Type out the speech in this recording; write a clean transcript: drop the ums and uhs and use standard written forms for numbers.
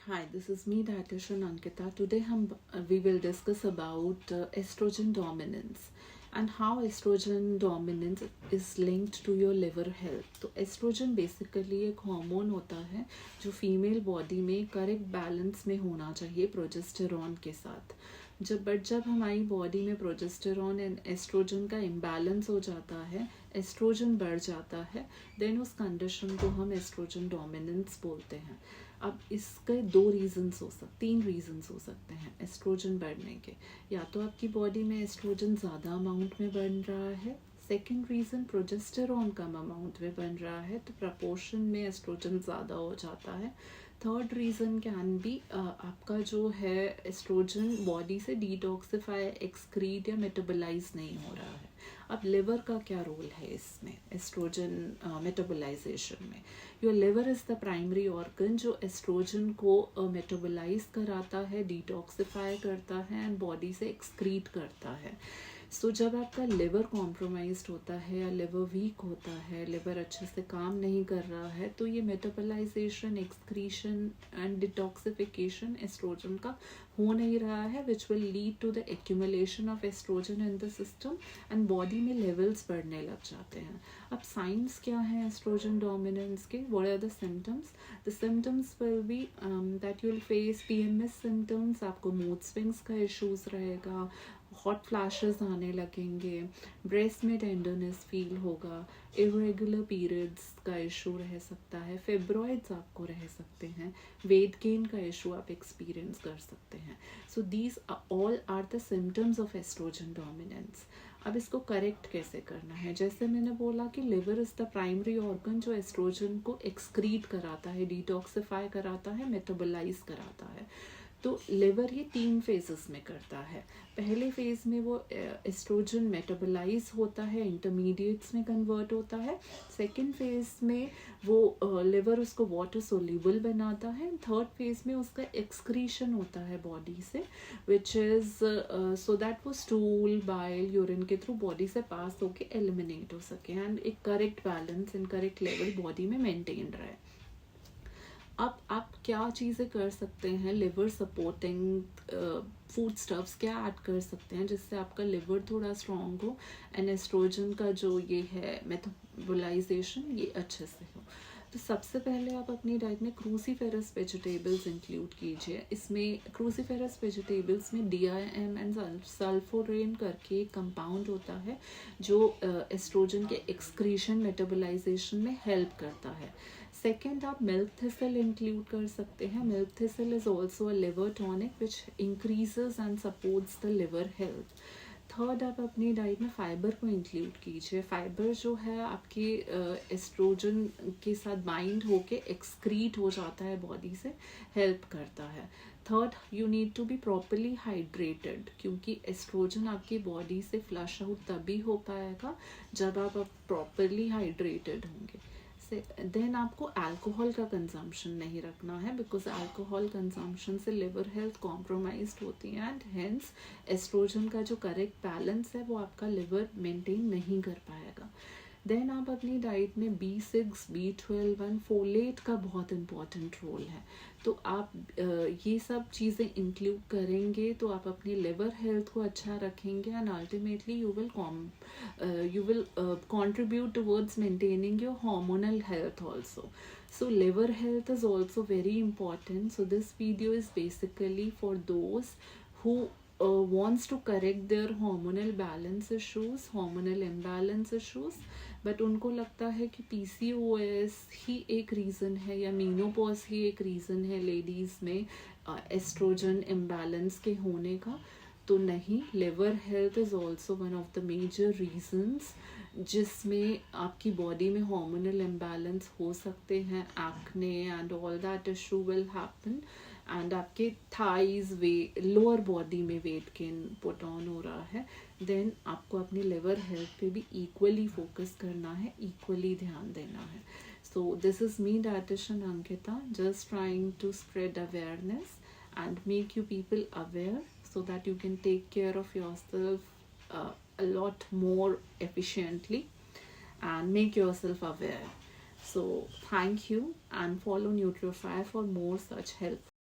Hi, this is me, dietitian Ankita. Today we will discuss about estrogen dominance and how estrogen dominance is linked to your liver health. तो oestrogen basically एक hormone होता है जो female body में correct balance में होना चाहिए progesterone के साथ। जब हमारी बॉडी में प्रोजेस्टेरॉन एंड एस्ट्रोजन का इम्बैलेंस हो जाता है, एस्ट्रोजन बढ़ जाता है, देन उस कंडीशन को हम एस्ट्रोजन डोमिनेंस बोलते हैं। अब इसके तीन रीजंस हो सकते हैं एस्ट्रोजन बढ़ने के। या तो आपकी बॉडी में एस्ट्रोजन ज़्यादा अमाउंट में बन रहा है, सेकेंड रीज़न प्रोजेस्टेरॉन कम अमाउंट में बन रहा है तो प्रपोर्शन में एस्ट्रोजन ज़्यादा हो जाता है। थर्ड रीज़न कैन बी आपका जो है एस्ट्रोजन बॉडी से डिटॉक्सिफाई, एक्सक्रीट या मेटाबोलाइज नहीं हो रहा है। अब लिवर का क्या रोल है इसमें एस्ट्रोजन मेटाबोलाइजेशन में? Your liver is the primary organ जो एस्ट्रोजन को मेटाबोलाइज कराता है, डिटॉक्सिफाई करता है एंड बॉडी से एक्सक्रीट करता है। सो जब आपका लिवर कॉम्प्रोमाइज्ड होता है या लिवर वीक होता है, लिवर अच्छे से काम नहीं कर रहा है, तो ये metabolisation, excretion and detoxification oestrogen का हो नहीं रहा है, which will lead to the accumulation of oestrogen in the system and body में लेवल्स बढ़ने लग जाते हैं। अब साइंस क्या है एस्ट्रोजन डोमिनेंस के? What are the symptoms? The symptoms will be that you will face PMS symptoms, आपको मूड स्विंग्स का इश्यूज रहेगा, हॉट फ्लैशेस आने लगेंगे, ब्रेस्ट में टेंडरनेस फील होगा, इरेगुलर पीरियड्स का इशू रह सकता है, फेब्रॉइड्स आपको रह सकते हैं, वेट गेन का इशू आप एक्सपीरियंस कर सकते हैं। So these all are the symptoms of oestrogen dominance. अब इसको करेक्ट कैसे करना है? जैसे मैंने बोला कि liver is the primary organ जो एस्ट्रोजन को एक्सक्रीट कराता है, डिटॉक्सिफाई कराता है, मेटाबोलाइज कराता है। तो लिवर ये 3 फेजेस में करता है। पहले फेज में वो एस्ट्रोजन मेटाबोलाइज होता है, इंटरमीडिएट्स में कन्वर्ट होता है। सेकेंड फेज में वो लिवर उसको वाटर सोल्यूबल बनाता है। थर्ड फेज में उसका एक्सक्रीशन होता है बॉडी से, विच इज़ सो दैट वो स्टूल, बाइल, यूरिन के थ्रू बॉडी से पास होके एलिमिनेट हो सके एंड एक correct balance in correct level body में मेंटेन रहे। अब आप क्या चीज़ें कर सकते हैं? लिवर सपोर्टिंग फूड स्टफ्स क्या ऐड कर सकते हैं जिससे आपका लिवर थोड़ा स्ट्रॉन्ग हो एंड एस्ट्रोजन का जो ये है मेटाबोलाइजेशन ये अच्छे से हो। तो सबसे पहले आप अपनी डाइट में क्रूसीफेरस वेजिटेबल्स इंक्लूड कीजिए। इसमें क्रूसीफेरस वेजिटेबल्स में DIM एंड सल्फोरेन करके एक कंपाउंड होता है जो एस्ट्रोजन के एक्सक्रीशन, मेटाबोलाइजेशन में हेल्प करता है। सेकेंड, आप मिल्क थिसल इंक्लूड कर सकते हैं। Milk thistle is also a liver tonic which increases and supports the liver health. Third, आप अपनी डाइट में फाइबर को इंक्लूड कीजिए। फाइबर जो है आपके एस्ट्रोजन के साथ बाइंड होके एक्सक्रीट हो जाता है, बॉडी से हेल्प करता है। Third, you need to be properly hydrated क्योंकि एस्ट्रोजन आपकी बॉडी से फ्लश आउट तभी हो पाएगा जब आप प्रॉपरली हाइड्रेटेड होंगे। देन आपको अल्कोहल का कंजम्पशन नहीं रखना है बिकॉज अल्कोहल कंजम्पशन से लिवर हेल्थ कॉम्प्रोमाइज्ड होती है एंड हेंस एस्ट्रोजन का जो करेक्ट बैलेंस है वो आपका लिवर मेंटेन नहीं कर पाएगा। देन आप अपनी डाइट में B6, B12 एंड फोलेट का बहुत इम्पॉर्टेंट रोल है। तो आप ये सब चीज़ें इंक्लूड करेंगे तो आप अपनी लिवर हेल्थ को अच्छा रखेंगे and ultimately you will contribute towards maintaining your hormonal health also. So liver health is also very important. So this video is basically for those who wants to correct their hormonal balance issues, hormonal imbalance issues, but उनको लगता है कि PCOS ही एक reason है या menopause ही एक reason है ladies में एस्ट्रोजन इम्बैलेंस के होने का। तो नहीं, liver health is also one of the major reasons जिसमें आपकी बॉडी में हार्मोनल इम्बैलेंस हो सकते हैं, acne and all that issue will happen and आपके थाइज लोअर बॉडी में वेट गेन पुट ऑन हो रहा है। देन आपको अपनी लिवर हेल्थ पे भी इक्वली फोकस करना है, इक्वली ध्यान देना है। So this is me, dietitian Ankita, just trying to spread awareness and make you people aware so that you can take care of yourself a lot more efficiently and make yourself aware. So thank you and follow Nutrify for more such help.